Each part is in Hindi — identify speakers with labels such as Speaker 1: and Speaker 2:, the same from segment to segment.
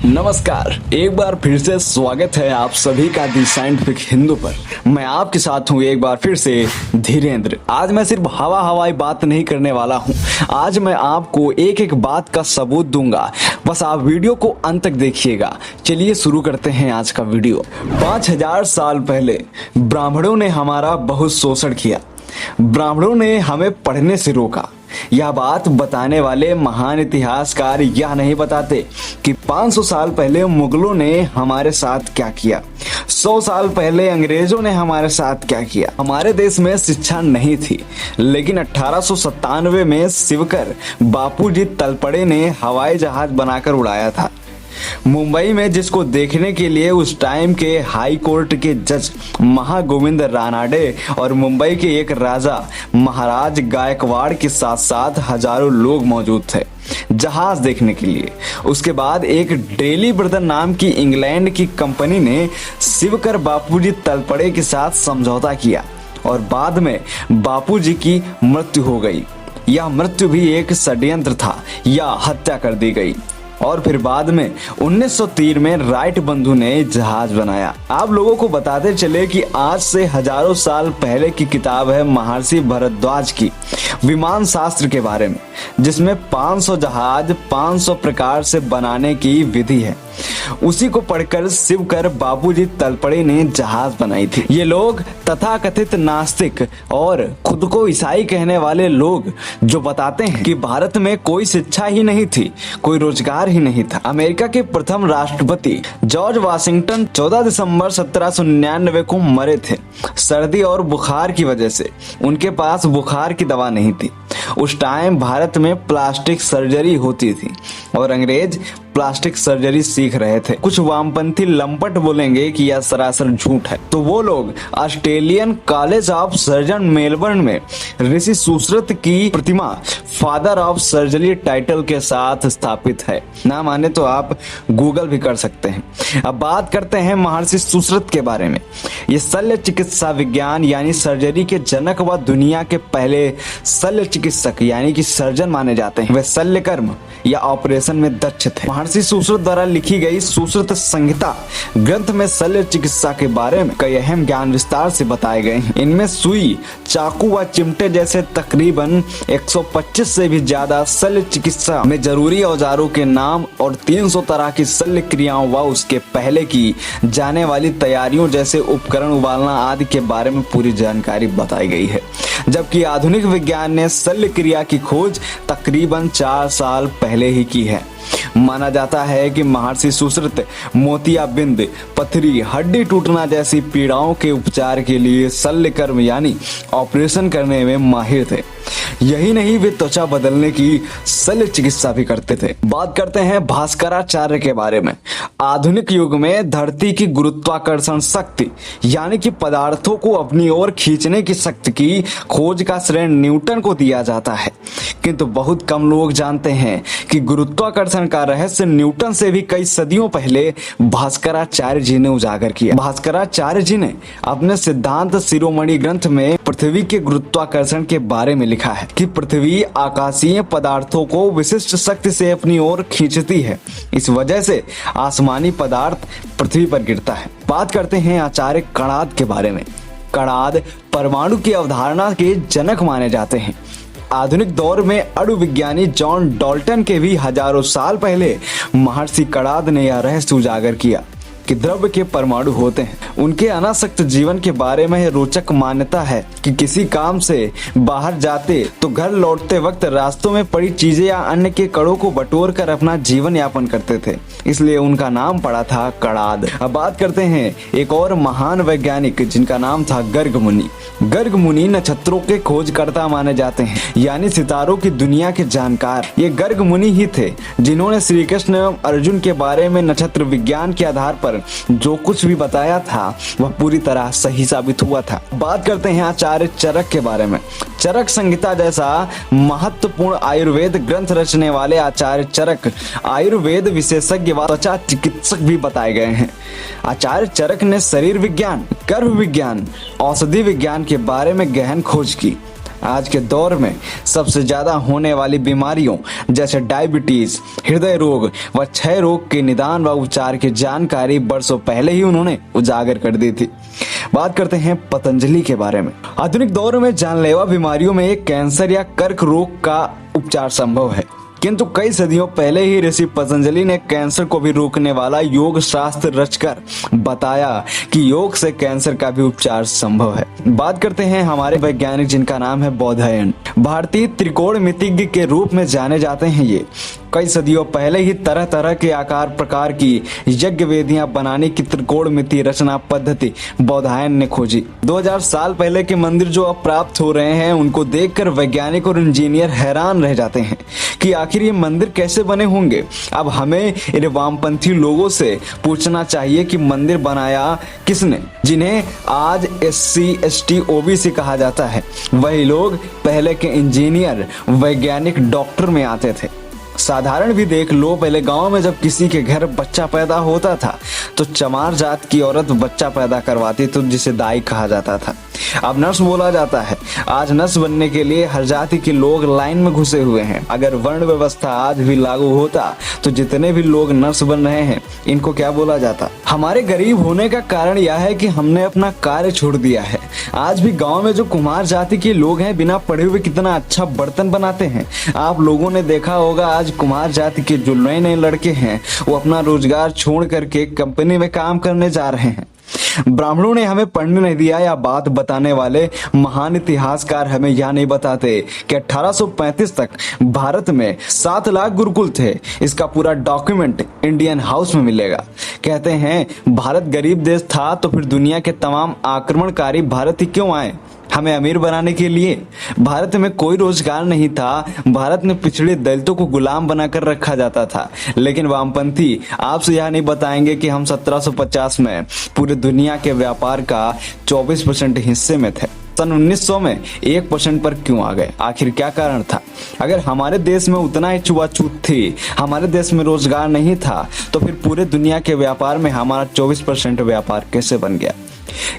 Speaker 1: नमस्कार, एक बार फिर से स्वागत है आप सभी का दी साइंटिफिक हिंदू पर। मैं आपके साथ हूँ एक बार फिर से धीरेन्द्र। आज मैं सिर्फ हवाई बात नहीं करने वाला हूँ। आज मैं आपको एक एक बात का सबूत दूंगा, बस आप वीडियो को अंत तक देखिएगा। चलिए शुरू करते हैं आज का वीडियो। 5000 साल पहले ब्राह्मणों ने हमारा बहुत शोषण किया। ब्राह्मणों ने हमें पढ़ने से रोका। यह बात बताने वाले महान इतिहासकार यह नहीं बताते कि 500 साल पहले मुगलों ने हमारे साथ क्या किया, 100 साल पहले अंग्रेजों ने हमारे साथ क्या किया। हमारे देश में शिक्षा नहीं थी, लेकिन 1897 में शिवकर बापूजी तलपड़े ने हवाई जहाज बनाकर उड़ाया था। मुंबई में जिसको देखने के लिए उस टाइम के हाई कोर्ट के जज महागोविंद रानाडे और मुंबई के एक राजा महाराज गायकवाड़ के साथ साथ हजारों लोग मौजूद थे जहाज देखने के लिए। उसके बाद एक डेली ब्रदर नाम की इंग्लैंड की कंपनी ने शिवकर बापूजी तलपड़े के साथ समझौता किया और बाद में बापूजी की मृत्यु हो गई। यह मृत्यु भी एक षड्यंत्र था या हत्या कर दी गई। और फिर बाद में 1903 में राइट बंधु ने जहाज बनाया। आप लोगों को बताते चले कि आज से हजारों साल पहले की किताब है महर्षि भारद्वाज की विमान शास्त्र के बारे में, जिसमें 500 जहाज 500 प्रकार से बनाने की विधि है। उसी को पढ़कर शिवकर बापूजी तलपड़े ने जहाज बनाई थी। ये लोग तथाकथित नास्तिक और खुद को ईसाई कहने वाले लोग जो बताते हैं कि भारत में कोई शिक्षा ही नहीं थी, कोई रोजगार ही नहीं था। अमेरिका के प्रथम राष्ट्रपति जॉर्ज वाशिंगटन 14 दिसंबर 1799 को मरे थे सर्दी और बुखार की वजह से। उनके पास बुखार की दवा नहीं थी। उस टाइम भारत में प्लास्टिक सर्जरी होती थी और अंग्रेज प्लास्टिक सर्जरी सीख रहे थे। कुछ वामपंथी लंपट बोलेंगे कि यह सरासर झूठ है, तो वो लोग Australian college of surgeon Melbourne में ऋषि सुश्रुत की प्रतिमा फादर ऑफ सर्जरी टाइटल के साथ स्थापित है। ना माने तो आप गूगल भी कर सकते हैं। अब बात करते हैं महर्षि सुश्रुत के बारे में। ये शल्य चिकित्सा विज्ञान यानी सर्जरी के जनक व दुनिया के पहले शल्य चिकित्सक यानी कि सर्जन माने जाते हैं। वे शल्य कर्म या ऑपरेशन में दक्ष थे। महर्षि सुश्रुत द्वारा लिखी गई सुश्रुत संहिता ग्रंथ में शल्य चिकित्सा के बारे में कई अहम ज्ञान विस्तार से बताए गए हैं। इनमें सुई, चाकू व चिमटे जैसे तकरीबन 125 से भी ज्यादा शल्य चिकित्सा में जरूरी औजारों के नाम और 300 तरह की शल्य क्रियाओं व उसके पहले की जाने वाली तैयारियों जैसे उपकरण उबालना आदि के बारे में पूरी जानकारी बताई गई है। जबकि आधुनिक विज्ञान ने शल्य क्रिया की खोज तकरीबन 4 साल पहले ही की है। माना जाता है कि महर्षि सुश्रुत मोतियाबिंद, पथरी, हड्डी टूटना जैसी पीड़ाओं के उपचार के लिए शल्य कर्म यानी ऑपरेशन करने में माहिर थे। यही नहीं, वे त्वचा बदलने की शल्य चिकित्सा भी करते थे। बात करते हैं भास्कराचार्य के बारे में। आधुनिक युग में धरती की गुरुत्वाकर्षण शक्ति यानी कि पदार्थों को अपनी ओर खींचने की शक्ति की खोज का श्रेय न्यूटन को दिया जाता है, किंतु बहुत कम लोग जानते हैं कि गुरुत्वाकर्षण का रहस्य न्यूटन से भी कई सदियों पहले भास्कराचार्य जी ने उजागर किया। भास्कराचार्य जी ने अपने सिद्धांत शिरोमणि ग्रंथ में पृथ्वी के गुरुत्वाकर्षण के बारे में लिखा है कि पृथ्वी आकाशीय पदार्थों को विशिष्ट शक्ति से अपनी ओर खींचती है। इस वजह से आसमानी पदार्थ पृथ्वी पर गिरता है। बात करते हैं आचार्य कणाद के बारे में। कणाद परमाणु की अवधारणा के जनक माने जाते हैं। आधुनिक दौर में अणु विज्ञानी जॉन डाल्टन के भी हजारों साल पहले महर्षि कणाद ने यह रहस्य उजागर किया कि द्रव्य के परमाणु होते हैं। उनके अनासक्त जीवन के बारे में रोचक मान्यता है कि किसी काम से बाहर जाते तो घर लौटते वक्त रास्तों में पड़ी चीजें या अन्य के कणों को बटोर कर अपना जीवन यापन करते थे, इसलिए उनका नाम पड़ा था कणाद। अब बात करते हैं एक और महान वैज्ञानिक जिनका नाम था गर्ग मुनि। गर्ग मुनि नक्षत्रों के खोजकर्ता माने जाते हैं, यानी सितारों की दुनिया के जानकार। ये गर्ग मुनि ही थे जिन्होंने श्री कृष्ण एवं अर्जुन के बारे में नक्षत्र विज्ञान के आधार पर जो कुछ भी बताया था वह पूरी तरह सही साबित हुआ था। बात करते हैं आचार्य चरक के बारे में। चरक संहिता जैसा महत्वपूर्ण आयुर्वेद ग्रंथ रचने वाले आचार्य चरक आयुर्वेद विशेषज्ञ व त्वचा चिकित्सक भी बताए गए हैं। आचार्य चरक ने शरीर विज्ञान, गर्भ विज्ञान, औषधि विज्ञान के बारे में गहन खोज की। आज के दौर में सबसे ज्यादा होने वाली बीमारियों जैसे डायबिटीज, हृदय रोग व क्षय रोग के निदान व उपचार की जानकारी वर्षों पहले ही उन्होंने उजागर कर दी थी। बात करते हैं पतंजलि के बारे में। आधुनिक दौर में जानलेवा बीमारियों में एक कैंसर या कर्क रोग का उपचार संभव है, किंतु कई सदियों पहले ही ऋषि पतंजलि ने कैंसर को भी रोकने वाला योग शास्त्र रचकर बताया कि योग से कैंसर का भी उपचार संभव है। बात करते हैं हमारे वैज्ञानिक जिनका नाम है बौधायन। भारतीय त्रिकोणमितिज्ञ के रूप में जाने जाते हैं ये। कई सदियों पहले ही तरह तरह के आकार प्रकार की यज्ञ वेदियां बनाने की त्रिकोणमिति रचना पद्धति बौधायन ने खोजी। 2000 साल पहले के मंदिर जो अब प्राप्त हो रहे हैं उनको देखकर वैज्ञानिक और इंजीनियर हैरान रह जाते हैं कि आखिर ये मंदिर कैसे बने होंगे। अब हमें इन वामपंथी लोगों से पूछना चाहिए कि मंदिर बनाया किसने, जिन्हें आज SC ST OBC कहा जाता है। वही लोग पहले के इंजीनियर, वैज्ञानिक, डॉक्टर में आते थे। साधारण भी देख लो, पहले गांव में जब किसी के घर बच्चा पैदा होता था तो चमार जात की औरत बच्चा पैदा करवाती तो जिसे दाई कहा जाता था। अब नर्स बोला जाता है। आज नर्स बनने के लिए हर जाति के लोग लाइन में घुसे हुए हैं। अगर वर्ण व्यवस्था आज भी लागू होता तो जितने भी लोग नर्स बन रहे हैं इनको क्या बोला जाता। हमारे गरीब होने का कारण यह है कि हमने अपना कार्य छोड़ दिया है। आज भी गांव में जो कुम्हार जाति के लोग हैं बिना पढ़े हुए कितना अच्छा बर्तन बनाते हैं। आप लोगों ने देखा होगा आज कुम्हार जाति के जो नए नए लड़के हैं वो अपना रोजगार छोड़ करके कंपनी में काम करने जा रहे हैं। ब्राह्मणों ने हमें पढ़ने नहीं दिया, या बात बताने वाले महान इतिहासकार हमें यह नहीं बताते कि 1835 तक भारत में 7 लाख गुरुकुल थे। इसका पूरा डॉक्यूमेंट इंडियन हाउस में मिलेगा। कहते हैं भारत गरीब देश था तो फिर दुनिया के तमाम आक्रमणकारी भारत ही क्यों आए, हमें अमीर बनाने के लिए। भारत में कोई रोजगार नहीं था। भारत में पिछड़े दलितों को गुलाम बनाकर रखा जाता था। लेकिन वामपंथी आपसे यह नहीं बताएंगे कि हम 1750 में पूरी दुनिया के व्यापार का 24% हिस्से में थे। सन 1900 में 1% पर क्यों आ गए, आखिर क्या कारण था। अगर हमारे देश में उतना ही छुआछूत थी, हमारे देश में रोजगार नहीं था, तो फिर पूरे दुनिया के व्यापार में हमारा 24% व्यापार कैसे बन गया।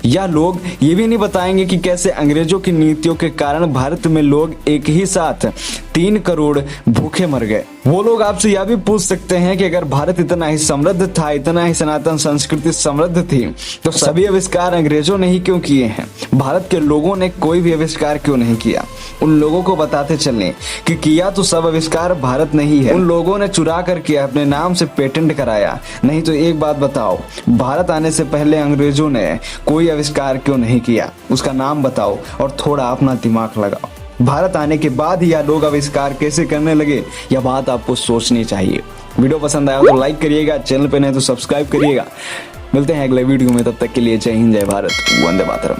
Speaker 1: या लोग ये भी नहीं बताएंगे कि कैसे अंग्रेजों की नीतियों के कारण भारत में लोग एक ही साथ 3 करोड़ भूखे मर गए। वो लोग आपसे यह भी पूछ सकते हैं कि अगर भारत इतना ही समृद्ध था, इतना ही सनातन संस्कृति समृद्ध थी, तो सभी आविष्कार अंग्रेजों ने ही क्यों किए हैं, भारत के लोगों ने कोई भी आविष्कार क्यों नहीं किया। उन लोगों को बताते चलें कि किया तो सब आविष्कार भारत ने ही है। उन लोगों ने चुरा कर किया, अपने नाम से पेटेंट कराया। नहीं तो एक बात बताओ, भारत आने से पहले अंग्रेजों ने कोई आविष्कार क्यों नहीं किया, उसका नाम बताओ और थोड़ा अपना दिमाग लगाओ। भारत आने के बाद ही यह लोग आविष्कार कैसे करने लगे, यह बात आपको सोचनी चाहिए। वीडियो पसंद आया तो लाइक करिएगा, चैनल पे नहीं तो सब्सक्राइब करिएगा। मिलते हैं अगले वीडियो में, तब तक के लिए जय हिंद, जय भारत, वंदे मातरम।